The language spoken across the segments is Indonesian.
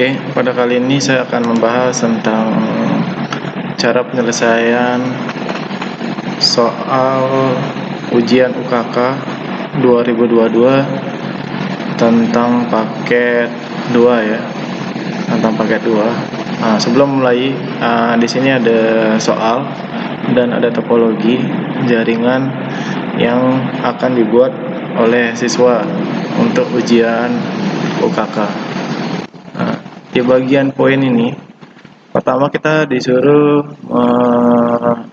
Oke, pada kali ini saya akan membahas tentang cara penyelesaian soal ujian UKK 2022 tentang paket 2 ya, tentang paket 2. Nah, sebelum mulai, di sini ada soal dan ada topologi jaringan yang akan dibuat oleh siswa untuk ujian UKK. Nah, di bagian poin ini, pertama kita disuruh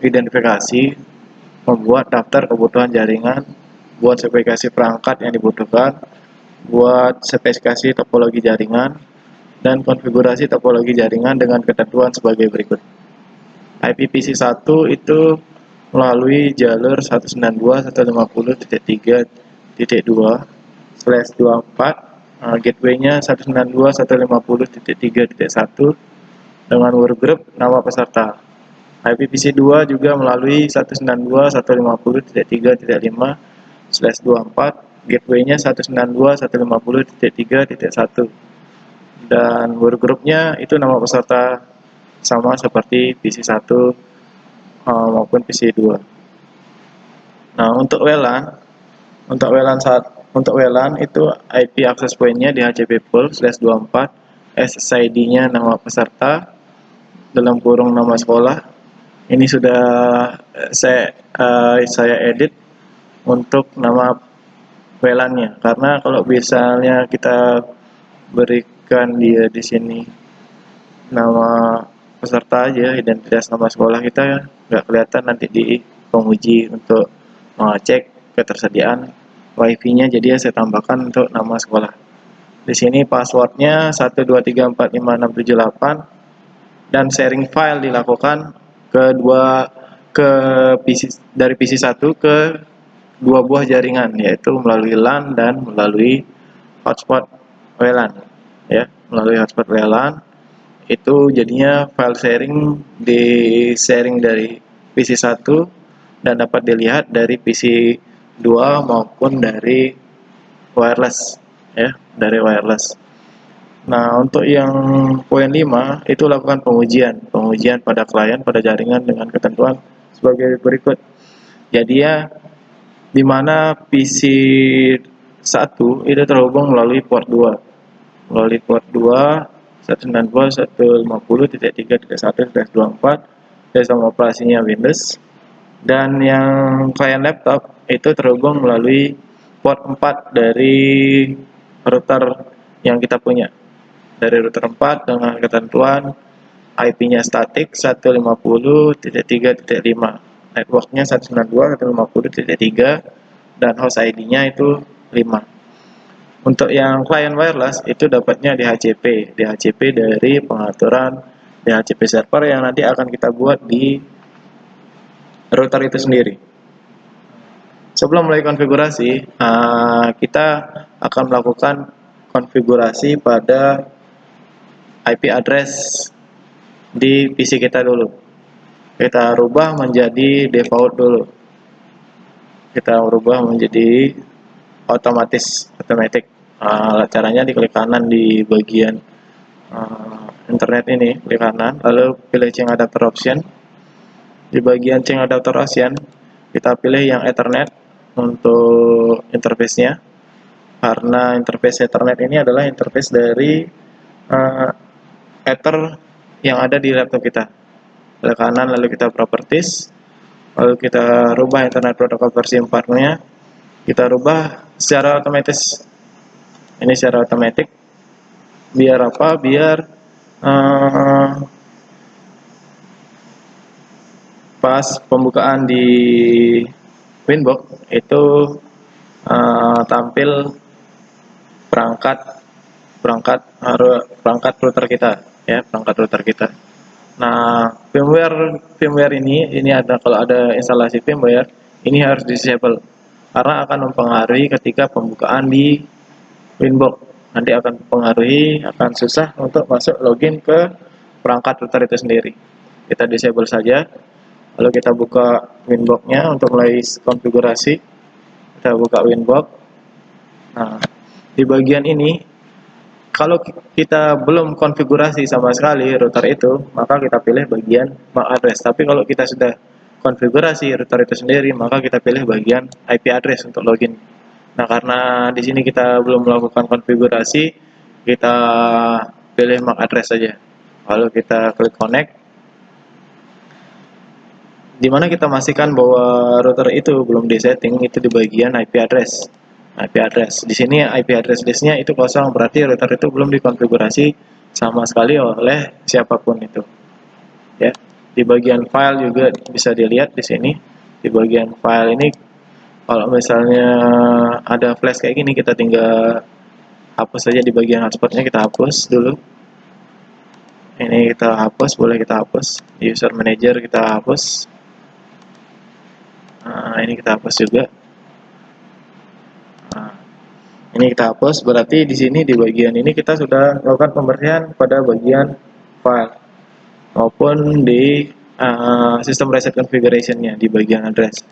identifikasi, membuat daftar kebutuhan jaringan, buat spesifikasi perangkat yang dibutuhkan, buat spesifikasi topologi jaringan, dan konfigurasi topologi jaringan dengan ketentuan sebagai berikut. IPv1 itu melalui jalur 192.150.3.2/24, gateway-nya 192.150.3.1 dengan workgroup nama peserta. IPv2 juga melalui 192.150.3.5/24, gateway-nya 192.150.3.1 dan workgroup-nya itu nama peserta sama seperti PC1 maupun PC2. Nah, untuk WLAN itu IP access point-nya di HCP pool /24, SSID-nya nama peserta dalam kurung nama sekolah. Ini sudah saya edit untuk nama WLAN-nya, karena kalau misalnya kita berikan dia di sini nama peserta aja, identitas nama sekolah kita nggak kelihatan nanti di penguji untuk mengecek ketersediaan wifi-nya, jadi saya tambahkan untuk nama sekolah. Di sini passwordnya 123456778 dan sharing file dilakukan dari PC1 ke dua buah jaringan, yaitu melalui LAN dan melalui hotspot WLAN ya. Melalui hotspot WLAN itu jadinya file sharing dari PC1 dan dapat dilihat dari PC2 maupun dari wireless ya, dari wireless. Nah, untuk yang poin 5 itu lakukan pengujian pada klien pada jaringan dengan ketentuan sebagai berikut. Jadi ya, di mana PC1 itu terhubung melalui port 2. Melalui port 2 192.150.3.1/24 sistem operasinya Windows, dan yang klien laptop itu terhubung melalui port 4 dari router yang kita punya. Dari router 4 dengan ketentuan IP-nya static 150.3.5, networknya 192.150.3, dan host ID-nya itu 5. Untuk yang client wireless itu dapatnya di HCP dari pengaturan DHCP server yang nanti akan kita buat di router itu sendiri. Sebelum mulai konfigurasi, kita akan melakukan konfigurasi pada IP address di PC kita dulu. Kita rubah menjadi default dulu. Kita rubah menjadi automatic. Caranya diklik kanan di bagian internet ini, klik kanan, lalu pilih change adapter option. Di bagian change adapter option kita pilih yang Ethernet untuk interface-nya, karena interface Ethernet ini adalah interface dari Ether yang ada di laptop kita. Klik kanan, lalu kita properties, lalu kita rubah Ethernet protocol versi 4-nya, kita rubah secara otomatis. Ini secara otomatis. Biar apa? Biar pas pembukaan di Winbox itu tampil perangkat router kita ya, perangkat router kita. Nah, firmware ini ada, kalau ada instalasi firmware ini harus disable karena akan mempengaruhi ketika pembukaan di Winbox. Nanti akan mempengaruhi, akan susah untuk masuk login ke perangkat router itu sendiri. Kita disable saja, lalu kita buka Winbox-nya untuk mulai konfigurasi. Kita buka Winbox. Nah, di bagian ini kalau kita belum konfigurasi sama sekali router itu, maka kita pilih bagian MAC address. Tapi kalau kita sudah konfigurasi router itu sendiri, maka kita pilih bagian IP address untuk login. Nah, karena di sini kita belum melakukan konfigurasi, kita pilih MAC address saja. Lalu kita klik connect, di mana kita pastikan bahwa router itu belum disetting, itu di bagian IP address. IP address. Di sini IP address listnya itu kosong, berarti router itu belum dikonfigurasi sama sekali oleh siapapun itu. Ya, di bagian file juga bisa dilihat di sini. Di bagian file ini, kalau misalnya ada flash kayak gini, kita tinggal hapus saja di bagian hotspotnya, kita hapus dulu. Ini kita hapus, boleh kita hapus. User manager kita hapus. Nah, ini kita hapus juga. Nah, ini kita hapus, berarti di sini di bagian ini kita sudah melakukan pembersihan pada bagian file maupun di sistem reset configuration-nya di bagian address.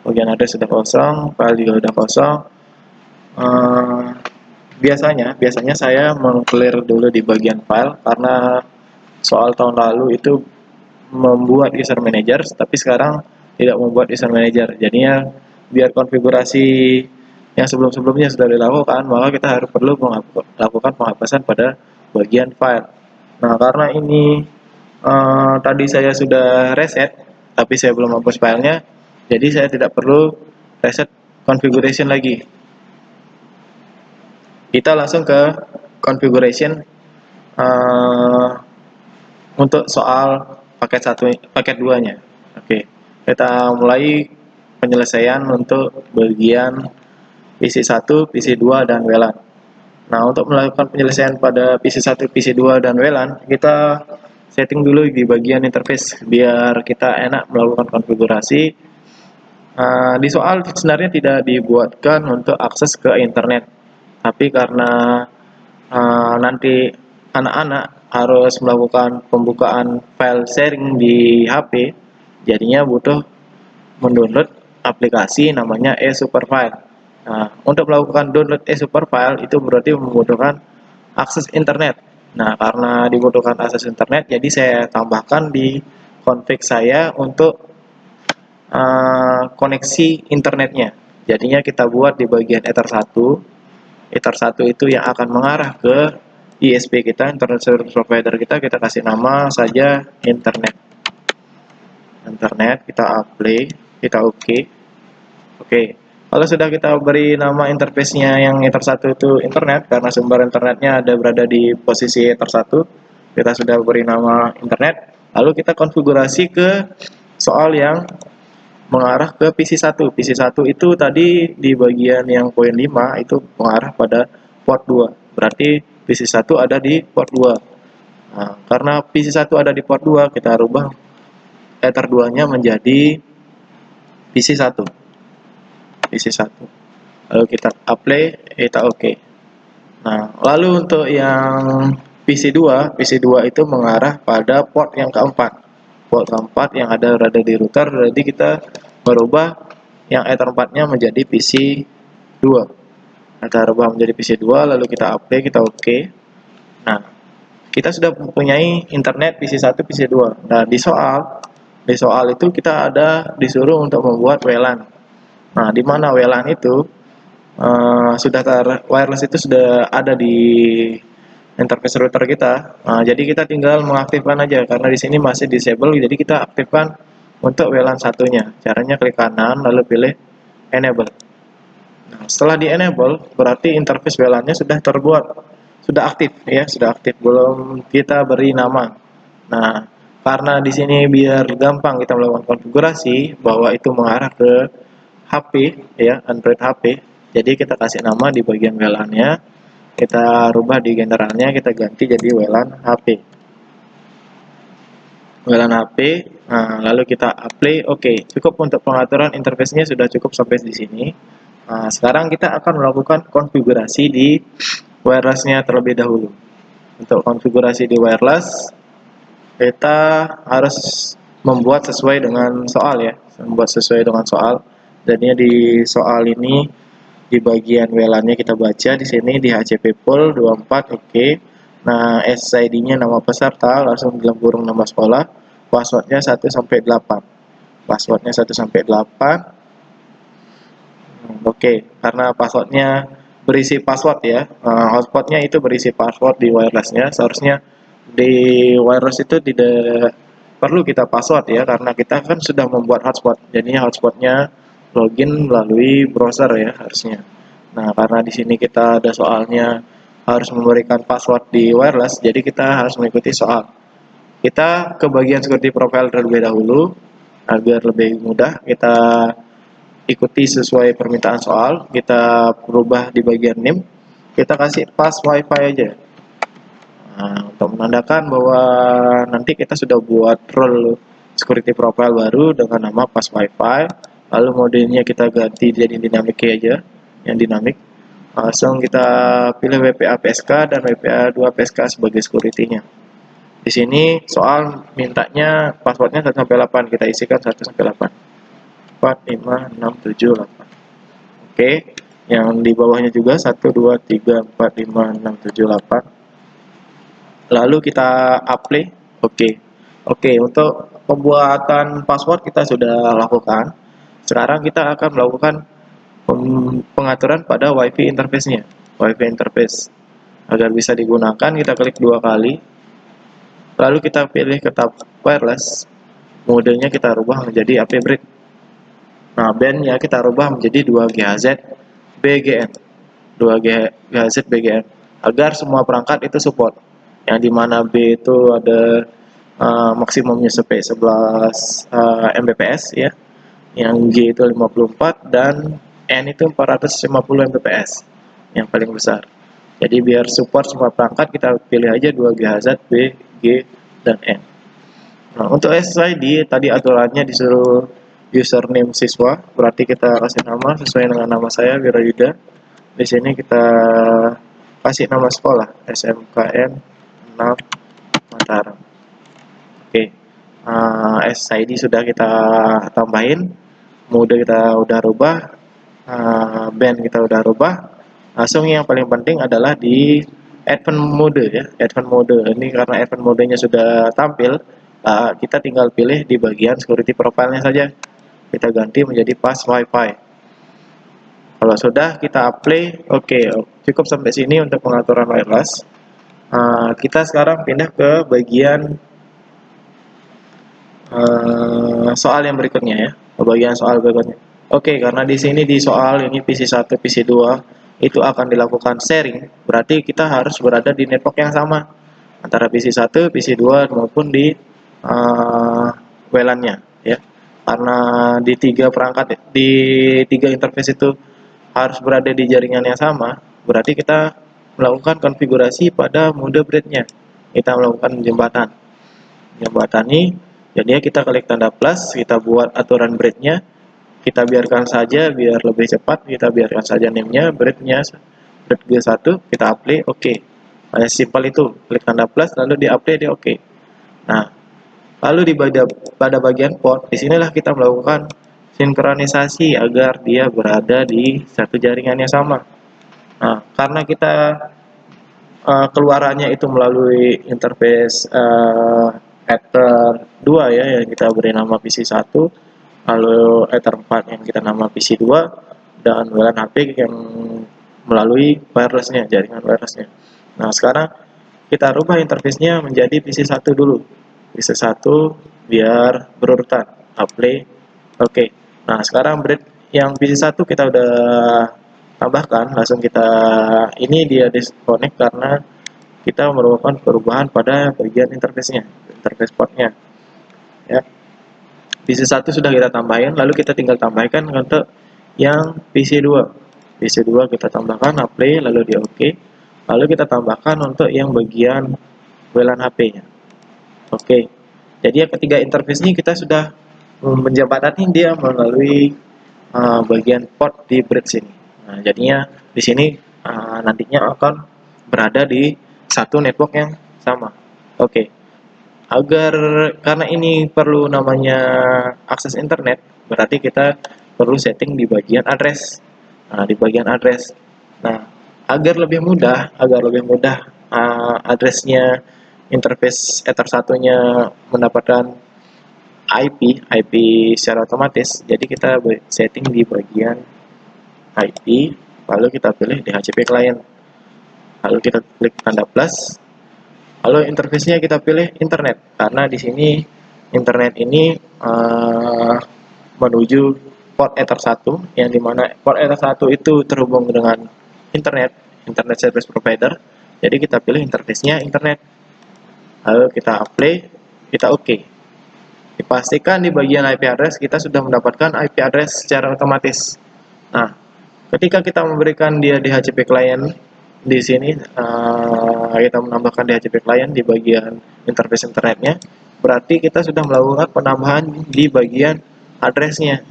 Bagian address sudah kosong, file juga sudah kosong. Biasanya saya meng-clear dulu di bagian file karena soal tahun lalu itu membuat user manager, tapi sekarang tidak membuat user manager. Jadinya biar konfigurasi yang sebelum-sebelumnya sudah dilakukan, maka kita harus perlu melakukan penghapusan pada bagian file. Nah, karena ini tadi saya sudah reset, tapi saya belum hapus filenya, jadi saya tidak perlu reset configuration lagi. Kita langsung ke configuration untuk soal paket 2-nya. Oke, kita mulai penyelesaian untuk bagian PC1, PC2, dan WLAN. Nah, untuk melakukan penyelesaian pada PC1, PC2, dan WLAN, kita setting dulu di bagian interface biar kita enak melakukan konfigurasi. Di soal sebenarnya tidak dibuatkan untuk akses ke internet, tapi karena nanti anak-anak harus melakukan pembukaan file sharing di HP, jadinya butuh mendownload aplikasi namanya eSuperFile. Nah, untuk melakukan download eSuperFile itu berarti membutuhkan akses internet. Nah, karena dibutuhkan akses internet, jadi saya tambahkan di config saya untuk koneksi internetnya. Jadinya kita buat di bagian Ether1. Ether1 itu yang akan mengarah ke ISP kita, internet service provider kita kasih nama saja internet. Internet, kita apply, kita oke. Oke. Kalau sudah kita beri nama interface-nya yang Ether1 itu internet, karena sumber internetnya berada di posisi Ether1, kita sudah beri nama internet, lalu kita konfigurasi ke soal yang mengarah ke PC1. PC1 itu tadi di bagian yang poin 5 itu mengarah pada port 2. Berarti PC1 ada di port 2. Nah, karena PC1 ada di port 2, kita rubah Ether 2-nya menjadi PC1. PC1. Lalu kita apply, kita oke. Nah, lalu untuk yang PC2, PC2 itu mengarah pada port yang keempat. Port keempat yang berada di router, jadi kita merubah yang Ether 4-nya menjadi PC2. Kita rubah menjadi PC2, lalu kita apply, kita oke. Nah, kita sudah mempunyai internet PC1, PC2. Nah, di soal itu kita disuruh untuk membuat WLAN. Nah, di mana WLAN itu wireless itu sudah ada di interface router kita. Nah, jadi kita tinggal mengaktifkan aja karena di sini masih disable, jadi kita aktifkan untuk WLAN satunya. Caranya klik kanan lalu pilih enable. Nah, setelah di enable berarti interface WLAN-nya sudah terbuat, sudah aktif ya, sudah aktif, belum kita beri nama. Nah, karena di sini biar gampang kita melakukan konfigurasi bahwa itu mengarah ke HP ya, Android HP. Jadi kita kasih nama di bagian WLAN-nya. Kita rubah di generalnya, kita ganti jadi WLAN HP. WLAN HP, nah, lalu kita apply, oke. Cukup untuk pengaturan interface-nya sudah cukup sampai di sini. Nah, sekarang kita akan melakukan konfigurasi di wireless-nya terlebih dahulu. Untuk konfigurasi di wireless, kita harus membuat sesuai dengan soal ya, membuat sesuai dengan soal. Jadinya di soal ini Di bagian WLAN-nya kita baca di sini di HCP pool 24, oke. Nah, SID-nya nama peserta, langsung dalam kurung nama sekolah, passwordnya 1 sampai 8. Passwordnya 1 sampai 8. Oke, karena passwordnya berisi password ya, hotspotnya itu berisi password di wirelessnya. Seharusnya di wireless itu tidak perlu kita password ya, karena kita kan sudah membuat hotspot. Jadinya hotspotnya login melalui browser ya harusnya. Nah, karena di sini kita ada soalnya harus memberikan password di wireless, jadi kita harus mengikuti soal. Kita ke bagian security profile terlebih dahulu agar lebih mudah. Kita ikuti sesuai permintaan soal, kita berubah di bagian name, kita kasih pas wifi aja. Nah, untuk menandakan bahwa nanti kita sudah buat role security profile baru dengan nama pas wifi, lalu modenya kita ganti jadi dynamic key aja, yang dinamik. Langsung kita pilih WPA PSK dan WPA 2 PSK sebagai security-nya. Di sini soal mintanya passwordnya 1 sampai 8, kita isikan 1 sampai 8. 4, 5, 6, 7, 8. Oke, yang di bawahnya juga 1, 2, 3, 4, 5, 6, 7, 8. Lalu kita apply. Oke, untuk pembuatan password kita sudah lakukan. Sekarang kita akan melakukan pengaturan pada WiFi interface-nya. WiFi interface. Agar bisa digunakan, kita klik 2 kali. Lalu kita pilih ke tab wireless. Modenya kita rubah menjadi AP Bridge. Nah, bandnya kita rubah menjadi 2 GHz BGN. 2 GHz BGN. Agar semua perangkat itu support. Yang dimana B itu ada maksimumnya sampai 11 Mbps ya. Yang G itu 54 dan N itu 450 Mbps. Yang paling besar. Jadi biar support semua perangkat kita pilih aja 2 GHz B, G, dan N. Nah, untuk SSID tadi aturannya disuruh username siswa, berarti kita kasih nama sesuai dengan nama saya Wirayuda. Di sini kita kasih nama sekolah SMKN 6 Mataram. Oke, SSID sudah kita tambahin, mode kita udah rubah, band kita udah rubah. Langsung yang paling penting adalah di advance mode ya, advance mode. Ini karena advance modenya sudah tampil, kita tinggal pilih di bagian security profile-nya saja. Kita ganti menjadi pas wifi. Kalau sudah kita apply, oke, cukup sampai sini untuk pengaturan wireless. Kita sekarang pindah ke bagian soal yang berikutnya ya, ke bagian soal berikutnya. Oke, karena di sini di soal ini PC1, PC2 itu akan dilakukan sharing, berarti kita harus berada di network yang sama antara PC1, PC2 maupun di WLAN-nya ya. Karena di tiga perangkat, di tiga interface itu harus berada di jaringan yang sama, berarti kita melakukan konfigurasi pada mode bridge-nya. Kita melakukan jembatani, jadinya kita klik tanda plus, kita buat aturan bridge-nya, kita biarkan saja biar lebih cepat, kita biarkan saja name-nya, bridge-nya, bridge G1, kita apply, oke. Hanya simpel itu, klik tanda plus, lalu di apply, di oke. Nah, lalu pada bagian port, disinilah kita melakukan sinkronisasi agar dia berada di satu jaringan yang sama. Nah, karena kita keluarannya itu melalui interface Ether 2 ya, yang kita beri nama PC1, lalu Ether 4 yang kita nama PC2, dan WLAN HP yang melalui wirelessnya, jaringan wirelessnya. Nah, sekarang kita rubah interface-nya menjadi PC1 dulu. PC1 biar berurutan. Apply. Oke. Nah, sekarang bridge yang PC1 kita udah tambahkan, langsung kita ini dia disconnect karena kita melakukan perubahan pada bagian interface-nya, interface port-nya. Ya. PC1 sudah kita tambahin, lalu kita tinggal tambahkan untuk yang PC2. PC2 kita tambahkan, apply, lalu di OK. Lalu kita tambahkan untuk yang bagian WLAN HP-nya. Oke. Jadi yang ketiga interface ini kita sudah menjembatani dia melalui bagian port di bridge ini. Nah, jadinya di sini nantinya akan berada di satu network yang sama. Oke. Agar karena ini perlu namanya akses internet, berarti kita perlu setting di bagian address. Nah, di bagian address. Nah, agar lebih mudah, addressnya interface Ether satunya mendapatkan IP secara otomatis. Jadi kita setting di bagian IP, lalu kita pilih DHCP client, lalu kita klik tanda plus, lalu interface-nya kita pilih internet, karena di sini internet ini menuju port Ether 1, yang dimana port Ether 1 itu terhubung dengan internet service provider. Jadi kita pilih interface-nya internet, lalu kita apply, kita OK. Dipastikan di bagian IP address kita sudah mendapatkan IP address secara otomatis. Nah, ketika kita memberikan dia DHCP client di sini, kita menambahkan DHCP client di bagian interface internetnya, berarti kita sudah melakukan penambahan di bagian addressnya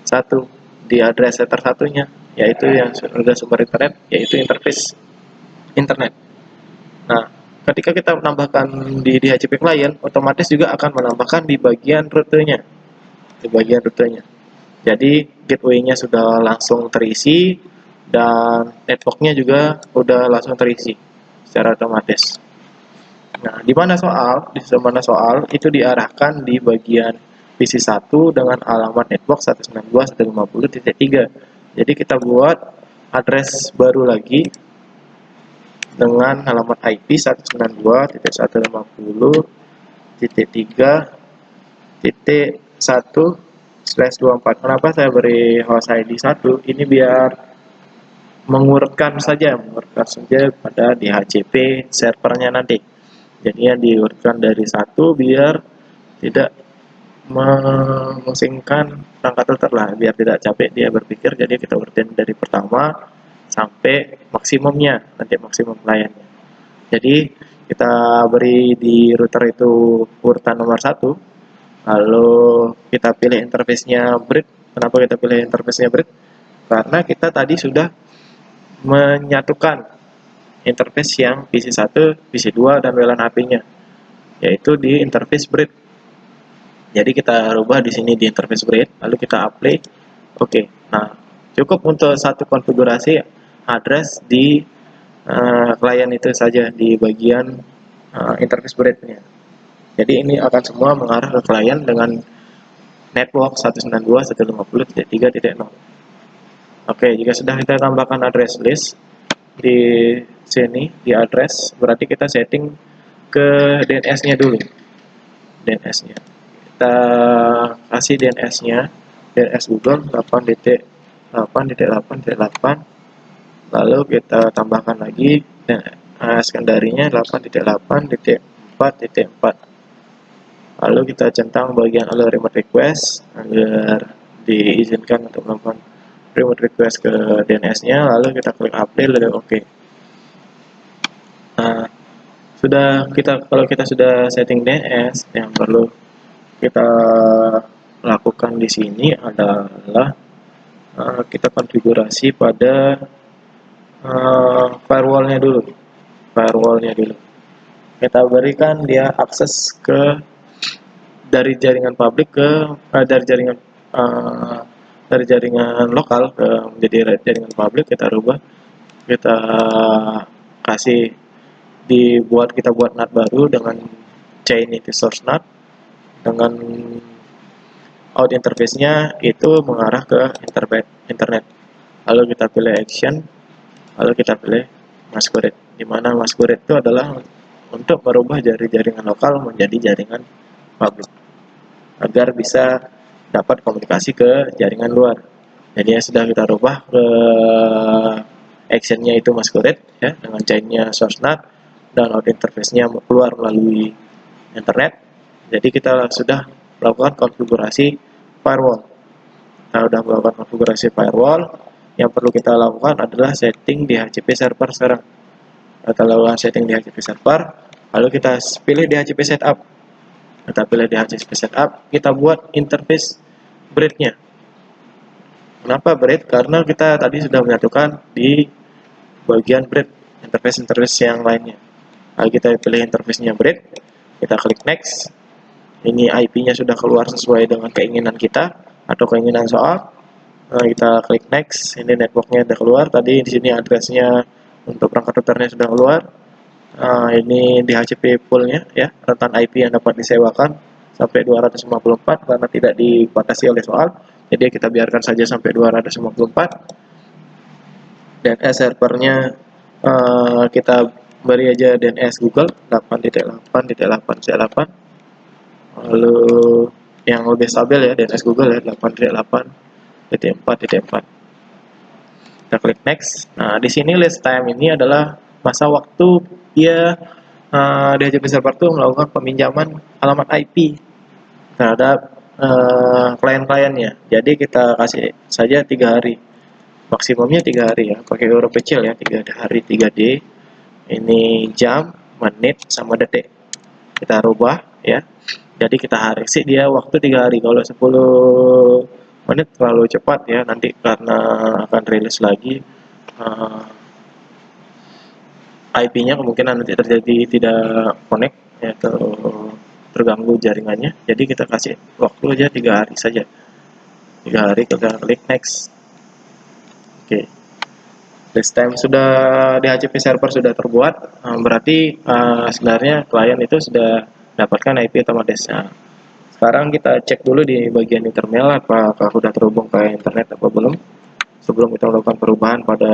satu, di address setter satunya, yaitu yang sudah sumber internet, yaitu interface internet. Nah, ketika kita menambahkan di DHCP client, otomatis juga akan menambahkan di bagian rutenya, Jadi gateway-nya sudah langsung terisi dan network-nya juga sudah langsung terisi secara otomatis. Nah, di mana soal itu diarahkan di bagian PC1 dengan alamat network 192.150.3. Jadi kita buat address baru lagi dengan alamat IP 192.150.3.1/24. Kenapa saya beri host ID 1? Ini biar mengurutkan saja pada DHCP servernya nanti. Jadinya diurutkan dari 1 biar tidak memusingkan perangkat router lah, biar tidak capek dia berpikir. Jadi kita urutin dari pertama sampai maksimumnya, nanti maksimum kliennya. Jadi kita beri di router itu urutan nomor 1, lalu kita pilih interface-nya bridge. Kenapa kita pilih interface-nya bridge? Karena kita tadi sudah menyatukan interface yang PC1, PC2, dan WLAN HP-nya, yaitu di interface bridge. Jadi kita rubah di sini di interface bridge, lalu kita apply. Oke. Nah, cukup untuk satu konfigurasi address di klien itu saja di bagian interface bridge-nya. Jadi ini akan semua mengarah ke klien dengan network 192.150.3.0. Oke, jika sudah kita tambahkan address list di sini di address, berarti kita setting ke DNS-nya dulu. DNS-nya. Kita kasih DNS-nya, DNS Google 8.8.8.8, lalu kita tambahkan lagi sekundarinya 8.8.4.4, lalu kita centang bagian allow remote request agar diizinkan untuk melakukan remote request ke DNS-nya, lalu kita klik apply, lalu OK. Nah, kalau kita sudah setting DNS, yang perlu kita lakukan di sini adalah kita konfigurasi pada firewall-nya dulu. Kita berikan dia akses ke dari jaringan publik ke dari jaringan lokal ke menjadi jaringan publik. Kita rubah, kita kasih kita buat NAT baru dengan chain itu source NAT, dengan out interface-nya itu mengarah ke internet. Lalu kita pilih action, lalu kita pilih masquerade, di mana masquerade itu adalah untuk merubah dari jaringan lokal menjadi jaringan publik agar bisa dapat komunikasi ke jaringan luar. Jadi yang sudah kita rubah ke actionnya itu masquerade ya, dengan chainnya source NAT dan out interface-nya keluar melalui internet. Jadi kita sudah melakukan konfigurasi firewall. Yang perlu kita lakukan adalah setting DHCP server sekarang. Kita lakukan setting DHCP server, lalu kita pilih DHCP setup. Kita buat interface bridge-nya. Kenapa bridge? Karena kita tadi sudah menyatukan di bagian bridge interface yang lainnya. Lalu kita pilih interface-nya bridge, kita klik next. Ini IP-nya sudah keluar sesuai dengan keinginan kita atau keinginan soal. Nah, kita klik next. Ini networknya udah keluar. Tadi di sini addressnya untuk perangkat routernya sudah keluar. Ini DHCP poolnya ya, rentan IP yang dapat disewakan sampai 254 karena tidak dibatasi oleh soal. Jadi kita biarkan saja sampai 254. DNS servernya kita beri aja DNS Google 8.8.8.8. Lalu yang lebih stabil ya DNS Google ya 8.8.4.4. Kita klik next. Nah, di sini list time ini adalah masa waktu dia DHCP server itu melakukan peminjaman alamat IP terhadap klien-kliennya. Jadi kita kasih saja 3 hari. Maksimumnya 3 hari ya. Pakai huruf kecil ya, 3 hari 3D. Ini jam, menit, sama detik. Kita rubah ya. Jadi kita sih dia waktu 3 hari. Kalau 10 menit terlalu cepat ya, nanti karena akan rilis lagi IP-nya kemungkinan nanti terjadi tidak connect ya, atau terganggu jaringannya. Jadi kita kasih waktu aja 3 hari saja. 3 hari kita klik next. Oke. This time sudah DHCP server sudah terbuat, berarti sebenarnya klien itu sudah dapatkan IP otomatisnya. Sekarang kita cek dulu di bagian internal apakah sudah terhubung ke internet atau belum. Sebelum kita melakukan perubahan pada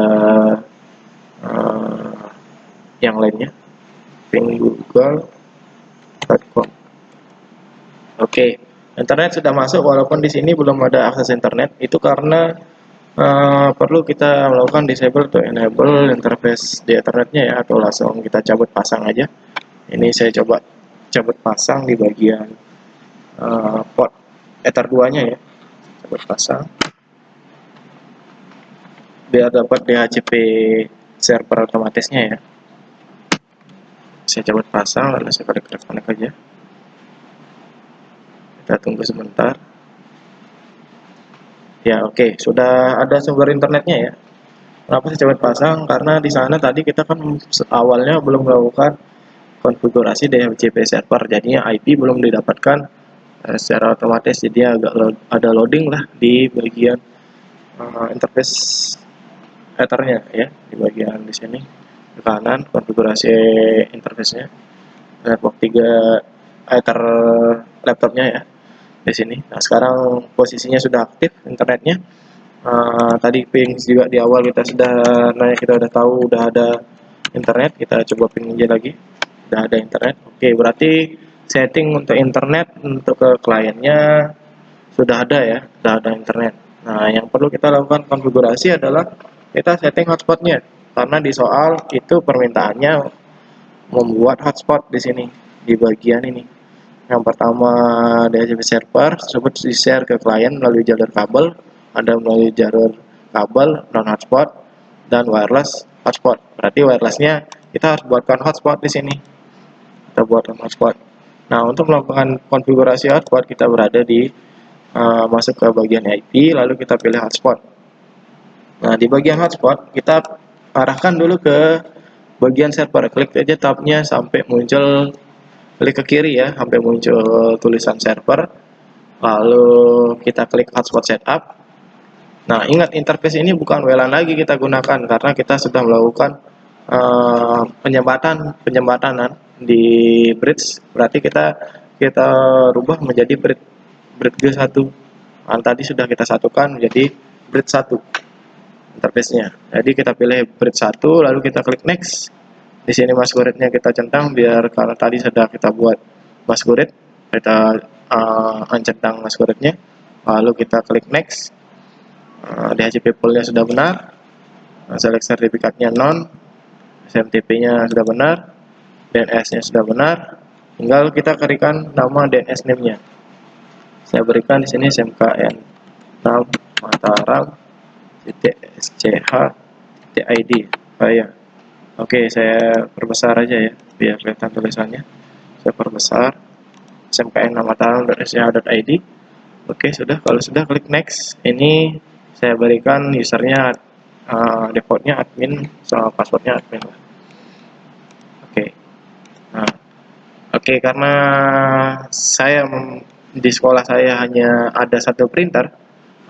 yang lainnya. Ping google.com. Oke, internet sudah masuk walaupun di sini belum ada akses internet. Itu karena perlu kita melakukan disable atau enable interface di ethernetnya ya, atau langsung kita cabut pasang aja. Ini saya coba cabut pasang di bagian port ether 2 nya ya, cabut pasang biar dapat DHCP server otomatisnya ya. Saya cabut pasang lalu saya connect aja. Kita tunggu sebentar ya. Oke, sudah ada sumber internetnya ya. Kenapa saya cabut pasang? Karena di sana tadi kita kan awalnya belum melakukan konfigurasi DHCP server, jadinya IP belum didapatkan secara otomatis, jadi agak ada loading lah di bagian interface ethernya ya, di bagian di sini di kanan konfigurasi interface-nya network 3 ether laptopnya ya di sini. Nah, sekarang posisinya sudah aktif internetnya. Tadi ping juga di awal kita sudah nanya, kita udah tahu udah ada internet. Kita coba ping aja lagi, udah ada internet. Oke, berarti setting untuk internet untuk ke kliennya sudah ada ya, sudah ada internet. Nah, yang perlu kita lakukan konfigurasi adalah kita setting hotspotnya, karena di soal itu permintaannya membuat hotspot di sini di bagian ini. Yang pertama, DHCP server tersebut di-share ke klien melalui jalur kabel, ada melalui jalur kabel non hotspot dan wireless hotspot. Berarti wirelessnya kita harus buatkan hotspot di sini. Kita buatkan hotspot. Nah, untuk melakukan konfigurasi hotspot kita berada di masuk ke bagian IP, lalu kita pilih hotspot. Nah, di bagian hotspot kita arahkan dulu ke bagian server. Klik aja tabnya sampai muncul, klik ke kiri ya sampai muncul tulisan server, lalu kita klik hotspot setup. Nah, ingat interface ini bukan WLAN lagi kita gunakan karena kita sudah melakukan penyembatanan di bridge, berarti kita rubah menjadi bridge G1. Tadi sudah kita satukan menjadi bridge 1 interface-nya. Jadi kita pilih bridge 1 lalu kita klik next. Di sini masquerade-nya kita centang biar karena tadi sudah kita buat masquerade, kita uncentang masquerade-nya. Lalu kita klik next. DHCP pool-nya sudah benar. Select sertifikatnya non. SMTP-nya sudah benar. DNS-nya sudah benar. Tinggal kita ketikkan nama DNS name-nya. Saya berikan di sini SMKN 6 Mataram .sch.id. Ya. Oke, saya perbesar aja ya biar kelihatan tulisannya. Saya perbesar SMKN 6 Mataram.sch.id. Oke, sudah. Kalau sudah klik next. Ini saya berikan usernya defaultnya admin, sama passwordnya admin. Oke. Nah, oke, karena saya di sekolah saya hanya ada satu printer,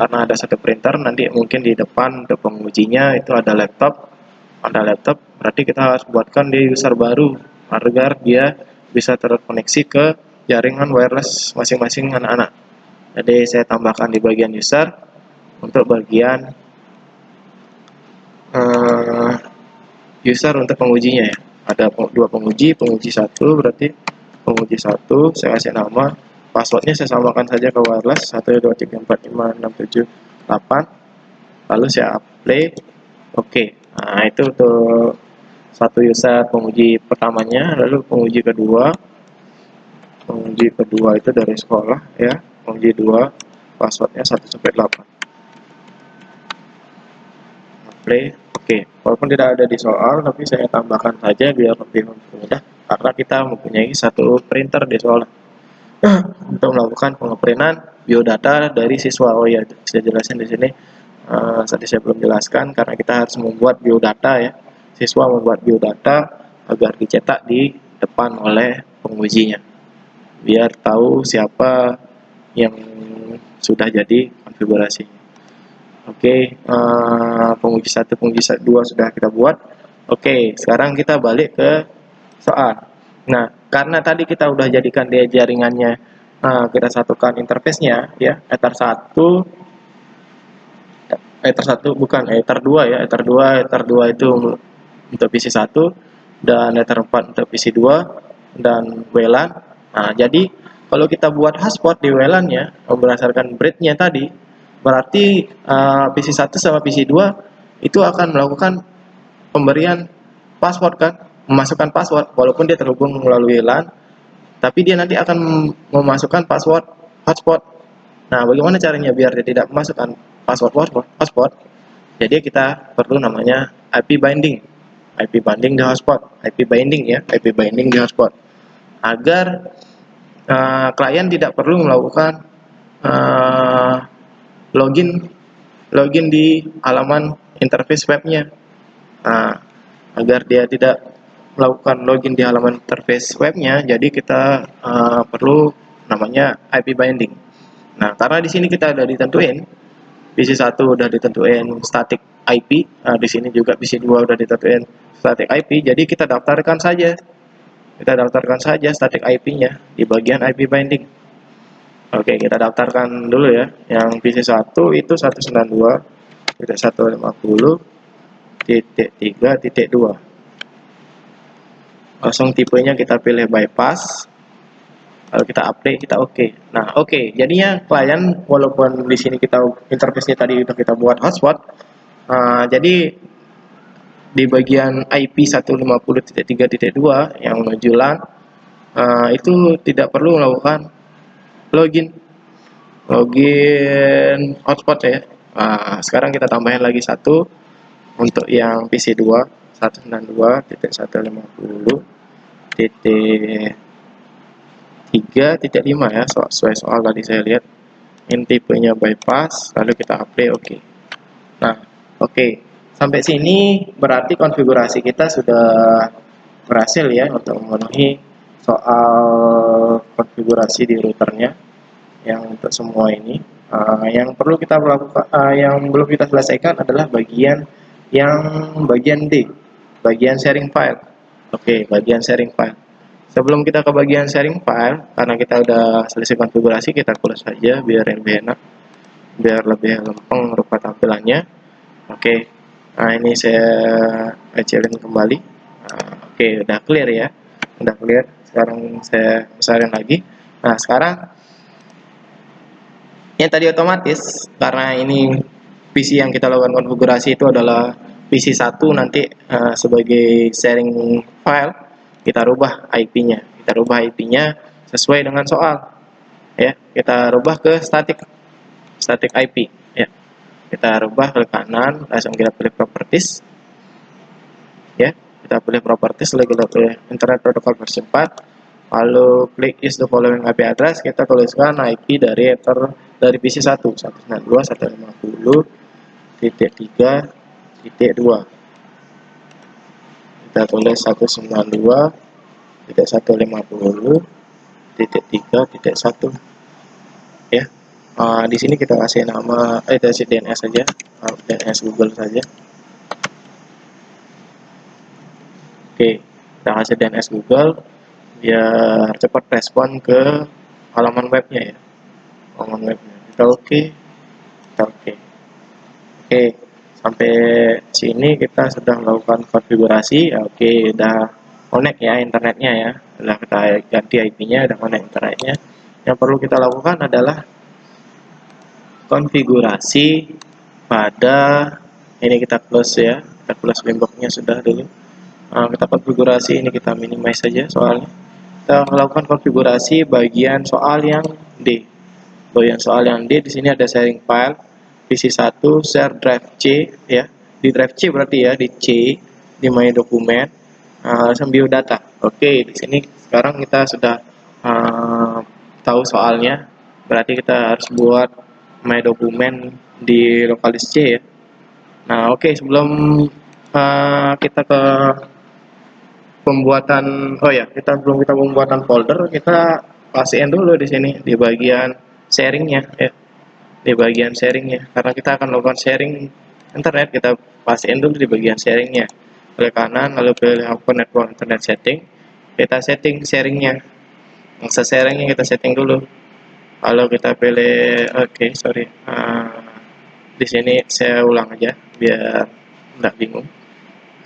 karena ada satu printer, nanti mungkin di depan untuk pengujinya itu ada laptop, berarti kita harus buatkan di user baru agar dia bisa terkoneksi ke jaringan wireless masing-masing anak-anak. Jadi saya tambahkan di bagian user untuk bagian user untuk pengujinya ya. Ada dua penguji, penguji satu berarti penguji satu, saya kasih nama, passwordnya saya samakan saja ke wireless 123456788, lalu saya apply, oke. Nah itu untuk satu user penguji pertamanya, lalu penguji kedua itu dari sekolah ya, penguji 2 passwordnya 1 sampai 8, apply, oke. Walaupun tidak ada di soal, tapi saya tambahkan saja biar lebih mudah karena kita mempunyai satu printer di sekolah untuk melakukan pengeprintan biodata dari siswa. Oh ya, saya jelasin di sini. Tadi saya belum jelaskan karena kita harus membuat biodata ya. Siswa membuat biodata agar dicetak di depan oleh pengujinya, biar tahu siapa yang sudah jadi konfigurasinya. Oke, penguji 1, penguji 2 sudah kita buat. Oke, sekarang kita balik ke soal. Nah, karena tadi kita udah jadikan dia jaringannya, kita satukan interface-nya ya, Ether 1, bukan Ether 2 ya, Ether 2 itu untuk PC 1 dan Ether 4 untuk PC 2 dan WLAN. Nah, jadi kalau kita buat hotspot di WLAN-nya berdasarkan bridge-nya tadi, berarti PC 1 sama PC 2 itu akan melakukan pemberian password kan, memasukkan password walaupun dia terhubung melalui LAN, tapi dia nanti akan memasukkan password hotspot. Nah, bagaimana caranya biar dia tidak memasukkan password hotspot? Jadi kita perlu namanya IP binding. IP binding di hotspot, IP binding ya, IP binding di hotspot. Agar klien tidak perlu melakukan login di halaman interface webnya. Nah, agar dia tidak melakukan login di halaman interface webnya, jadi kita perlu namanya IP binding. Nah, karena di sini kita udah ditentuin PC1 udah ditentuin static IP, di sini juga PC2 udah ditentuin static IP, jadi kita daftarkan saja static IP-nya di bagian IP binding. Oke, kita daftarkan dulu ya. Yang PC1 itu 192.150.3.2. Langsung tipenya kita pilih bypass, lalu kita apply, kita oke. Nah, oke. Jadinya klien walaupun di sini kita interface-nya tadi udah kita buat hotspot, jadi di bagian IP 150.3.2 yang menuju LAN itu tidak perlu melakukan login hotspot ya. Nah, sekarang kita tambahin lagi satu untuk yang PC2 192.168.3.5 ya, sesuai soal tadi saya lihat. Ini tipenya bypass, lalu kita apply oke. Nah, oke. Sampai sini berarti konfigurasi kita sudah berhasil ya untuk memenuhi soal konfigurasi di routernya yang untuk semua ini. Yang perlu kita lakukan, yang belum kita selesaikan adalah bagian D, bagian sharing file. Oke, bagian sharing file. Sebelum kita ke bagian sharing file, karena kita udah selesai konfigurasi, kita close saja biar lebih enak, biar lebih lempeng rupa tampilannya. Oke, nah ini saya kecilin kembali. Oke, udah clear ya, udah clear. Sekarang saya besarin lagi. Nah, sekarang yang tadi otomatis, karena ini PC yang kita lakukan konfigurasi itu adalah PC 1, nanti sebagai sharing file kita rubah IP-nya. Sesuai dengan soal. Ya, kita rubah ke static IP ya. Kita rubah ke kanan, langsung kita pilih properties. Ya, kita pilih properties, lalu kita pilih Internet Protocol version 4. Lalu klik is the following IP address, kita tuliskan IP dari PC 1 192.150.3.2. Kita tulis 192.150.3.1 ya. Di sini kita kasih nama, kita kasih DNS saja, DNS Google saja. Oke, kita kasih DNS Google biar cepat respon ke halaman webnya ya, halaman webnya. Kita oke, kita oke. Oke, sampai sini kita sudah melakukan konfigurasi. Oke, udah connect ya internetnya ya, udah kita ganti IP-nya, udah connect internetnya. Yang perlu kita lakukan adalah konfigurasi pada ini, kita close ya, kita close Winbox-nya sudah dulu. Kita konfigurasi ini, kita minimize saja soalnya. Kita melakukan konfigurasi bagian soal yang D. Bagian soal yang D, di sini ada sharing file PC1 share drive C ya. Di drive C berarti ya, di C di my dokumen biodata. Oke, di sini sekarang kita sudah tahu soalnya. Berarti kita harus buat my dokumen di lokalis C ya. Nah, oke, sebelum kita ke pembuatan, oh ya, kita pembuatan folder, kita pastiin dulu di sini di bagian sharingnya ya, di bagian sharingnya, karena kita akan melakukan sharing internet. Kita pastiin dulu di bagian sharingnya, klik kanan lalu pilih open network internet setting, kita setting sharingnya, akses sharingnya kita setting dulu, lalu kita pilih sorry, di sini saya ulang aja biar nggak bingung.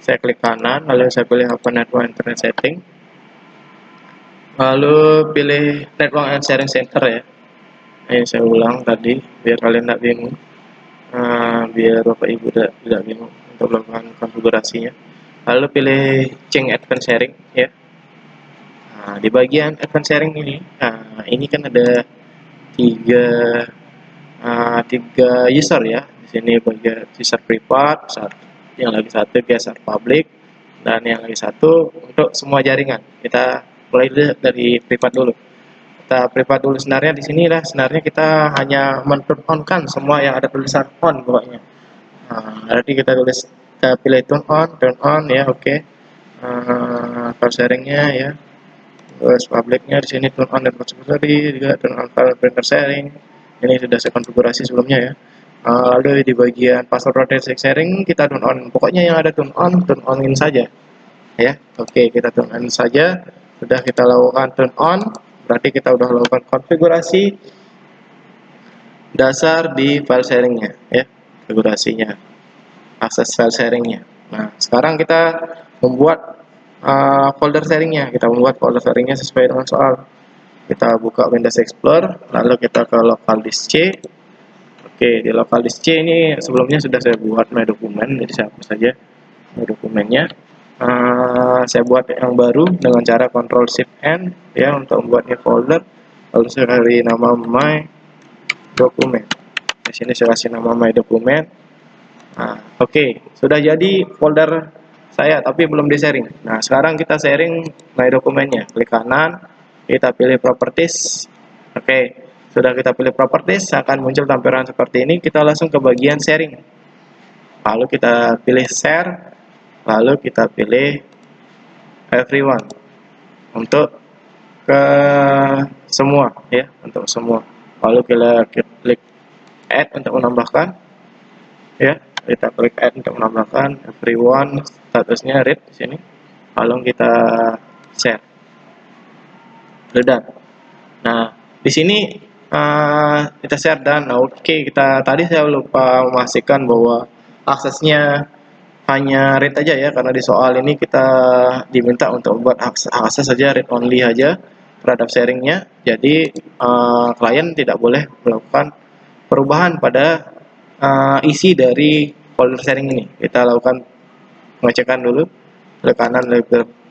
Saya klik kanan, lalu saya pilih open network internet setting, lalu pilih network and sharing center ya. Ini saya ulang tadi biar kalian tidak bingung, biar bapak ibu tidak bingung untuk melakukan konfigurasinya. Lalu pilih change advanced sharing ya. Di bagian advanced sharing ini kan ada tiga user ya. Di sini bagian user privat, yang lagi satu user public, dan yang lagi satu untuk semua jaringan. Kita mulai dari privat dulu. Kita privat dulu. Sebenarnya di sini lah, sebenarnya kita hanya men-turn on kan semua yang ada tulisan on pokoknya. Berarti kita pilih turn on ya, oke. File sharingnya ya, terus publicnya di sini turn on dan security, juga turn on file printer sharing. Ini sudah saya konfigurasi sebelumnya ya. Lalu di bagian password protect sharing kita turn on, pokoknya yang ada turn onin saja ya. Oke, kita turn on saja. Sudah kita lakukan turn on, berarti kita sudah lakukan konfigurasi dasar di file sharingnya ya, konfigurasinya, akses file sharingnya. Nah, sekarang kita membuat folder sharingnya. Kita membuat folder sharingnya sesuai dengan soal. Kita buka Windows Explorer, lalu kita ke local disk C. Oke, di local disk C ini sebelumnya sudah saya buat my dokumen, jadi saya hapus saja my dokumennya. Saya buat yang baru dengan cara Ctrl Shift N ya untuk membuat new folder. Lalu saya kasih nama my dokumen. Di sini saya kasih nama my dokumen. Oke, sudah jadi folder saya, tapi belum di sharing. Nah, sekarang kita sharing my dokumennya. Klik kanan, kita pilih properties. Oke, sudah kita pilih properties, akan muncul tampilan seperti ini. Kita langsung ke bagian sharing, lalu kita pilih share, lalu kita pilih everyone untuk ke semua ya, untuk semua. Lalu kita klik add untuk menambahkan ya, kita klik add untuk menambahkan everyone, statusnya read di sini, lalu kita share. Sudah. Nah, di sini kita share dan oke, kita tadi saya lupa memastikan bahwa aksesnya hanya read aja ya, karena di soal ini kita diminta untuk membuat akses saja, read only aja terhadap sharingnya. Jadi klien tidak boleh melakukan perubahan pada isi dari folder sharing ini. Kita lakukan pengecekan dulu, klik kanan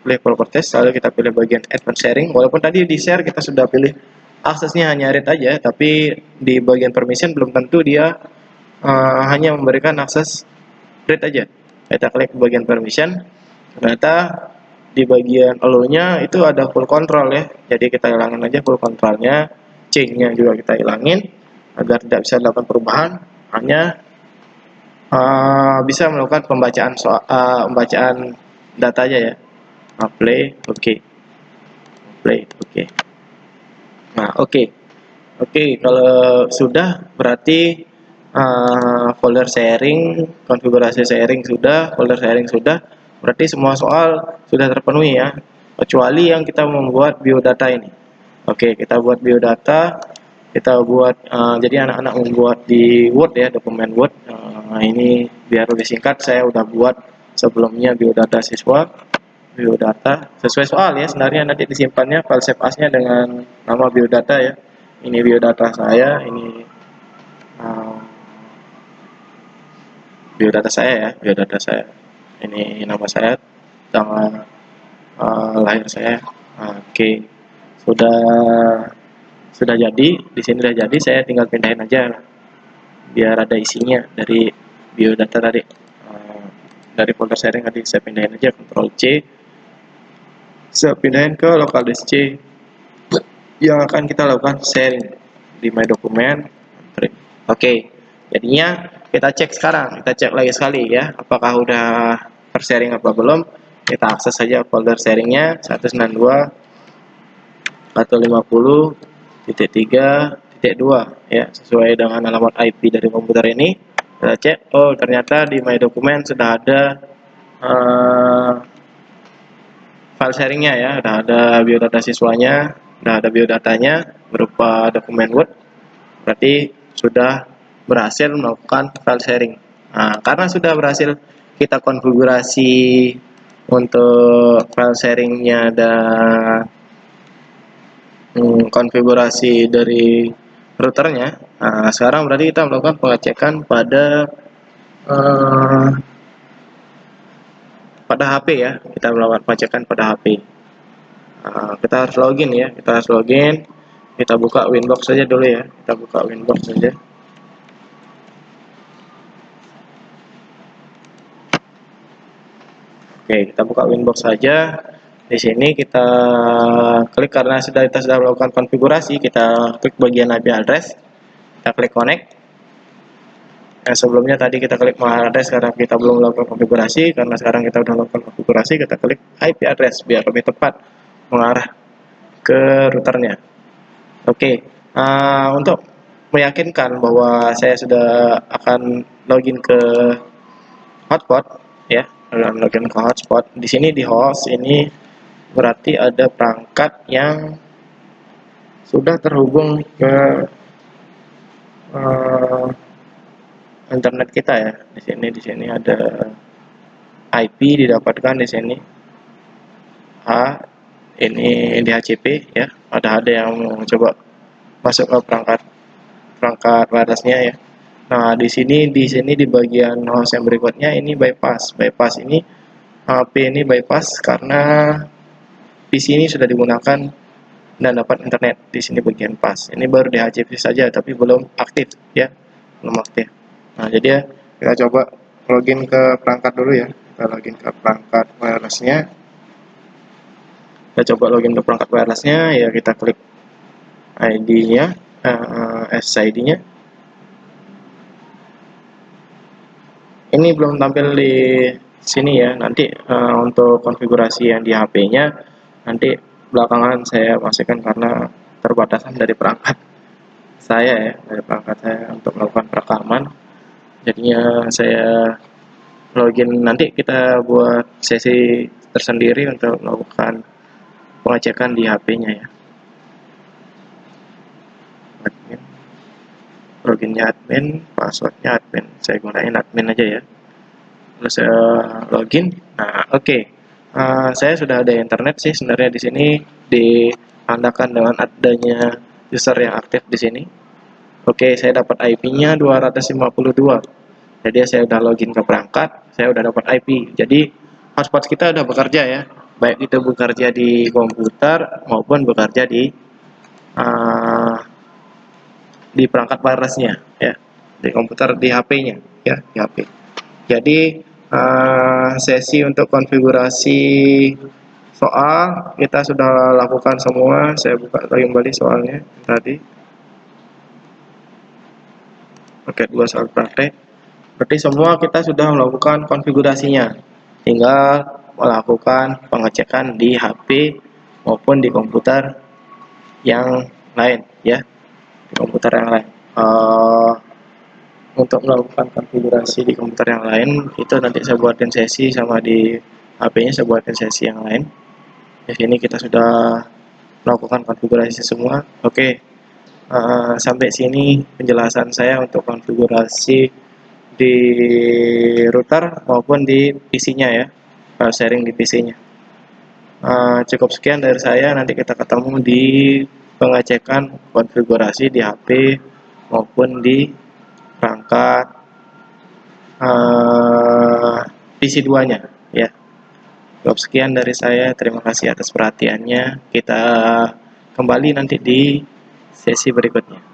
pilih properties, lalu kita pilih bagian advanced sharing. Walaupun tadi di share kita sudah pilih aksesnya hanya read aja, tapi di bagian permission belum tentu dia hanya memberikan akses read aja. Kita klik bagian permission, ternyata di bagian allow-nya itu ada full control ya, jadi kita hilangin aja full controlnya, change-nya juga kita hilangin agar tidak bisa dilakukan perubahan, hanya bisa melakukan pembacaan data aja ya. Play, oke. Play, oke. Nah, oke. Oke, kalau sudah berarti folder sharing, konfigurasi sharing sudah, folder sharing sudah, berarti semua soal sudah terpenuhi ya, kecuali yang kita membuat biodata ini. Oke, kita buat biodata, kita buat, jadi anak-anak membuat di Word ya, dokumen Word. Ini biar lebih singkat, saya udah buat sebelumnya biodata siswa, biodata sesuai soal ya, sebenarnya nanti disimpannya file save as-nya dengan nama biodata ya. Ini biodata saya, ini uh, biodata saya ya, biodata saya. Ini nama saya, tanggal lahir saya. Oke, sudah sudah jadi, di sini sudah jadi, saya tinggal pindahin aja biar ada isinya dari biodata tadi. Dari folder sharing tadi saya pindahin aja, Ctrl C, saya pindahin ke local disk C yang akan kita lakukan sharing di my dokumen. Oke, jadinya kita cek sekarang, kita cek lagi sekali ya, apakah udah tersharing apa belum. Kita akses saja folder sharingnya 192.150.3.2 ya, sesuai dengan alamat IP dari komputer ini. Kita cek, oh ternyata di my dokumen sudah ada file sharingnya ya, udah ada biodata siswanya, udah ada biodatanya berupa dokumen Word, berarti sudah berhasil melakukan file sharing. Nah, karena sudah berhasil kita konfigurasi untuk file sharingnya dan konfigurasi dari routernya. Nah, sekarang berarti kita melakukan pengecekan pada HP ya, kita melakukan pengecekan pada HP. Kita harus login ya, kita harus login. Kita buka Winbox saja dulu ya, kita buka Winbox saja. Oke, kita buka Winbox saja. Di sini kita klik, karena kita sudah melakukan konfigurasi, kita klik bagian IP address, kita klik connect. Sebelumnya tadi kita klik my address karena kita belum melakukan konfigurasi, karena sekarang kita sudah melakukan konfigurasi, kita klik IP address biar lebih tepat mengarah ke routernya. Oke, untuk meyakinkan bahwa saya sudah akan login ke hotspot ya, login ke hotspot. Di sini di host ini berarti ada perangkat yang sudah terhubung ke internet kita ya. Di sini ada IP didapatkan di sini. Ini DHCP ya. Ada yang coba masuk ke perangkat wirelessnya ya. Nah, di sini di bagian host yang berikutnya ini bypass. Bypass ini HP ini bypass karena PC ini sudah digunakan dan dapat internet. Di sini bagian pas. Ini baru DHCP saja tapi belum aktif ya. Belum aktif. Nah, jadi ya kita coba login ke perangkat dulu ya. Kita login ke perangkat wirelessnya. Kita coba login ke perangkat wirelessnya ya, kita klik ID-nya, SSID-nya. Ini belum tampil di sini ya, nanti untuk konfigurasi yang di HP-nya nanti belakangan saya masukkan karena terbatasan dari perangkat saya ya, dari perangkat saya untuk melakukan perekaman. Jadinya saya login, nanti kita buat sesi tersendiri untuk melakukan pengecekan di HP-nya ya. Admin, loginnya admin, passwordnya admin, saya gunain admin aja ya. Terus saya login. Nah, oke. Saya sudah ada internet sih sebenarnya di sini, ditandakan dengan adanya user yang aktif di sini. Oke, saya dapat IP-nya 252. Jadi saya udah login ke perangkat, saya udah dapat IP. Jadi hotspot kita udah bekerja ya. Baik itu bekerja di komputer maupun bekerja di perangkat wirelessnya ya, di komputer, di HP-nya ya, di HP. Jadi sesi untuk konfigurasi soal kita sudah lakukan semua. Saya buka lagi kembali soalnya tadi. Oke, 2 soal praktek. Berarti semua kita sudah melakukan konfigurasinya. Tinggal melakukan pengecekan di HP maupun di komputer yang lain ya. komputer yang lain. Untuk melakukan konfigurasi di komputer yang lain itu nanti saya buatin sesi, sama di HP-nya saya buatin sesi yang lain. Di sini kita sudah melakukan konfigurasi semua. Oke, sampai sini penjelasan saya untuk konfigurasi di router maupun di PC-nya ya, sharing di PC-nya. Cukup sekian dari saya, nanti kita ketemu di pengecekan konfigurasi di HP maupun di perangkat PC 2-nya ya. Cukup sekian dari saya, terima kasih atas perhatiannya. Kita kembali nanti di sesi berikutnya.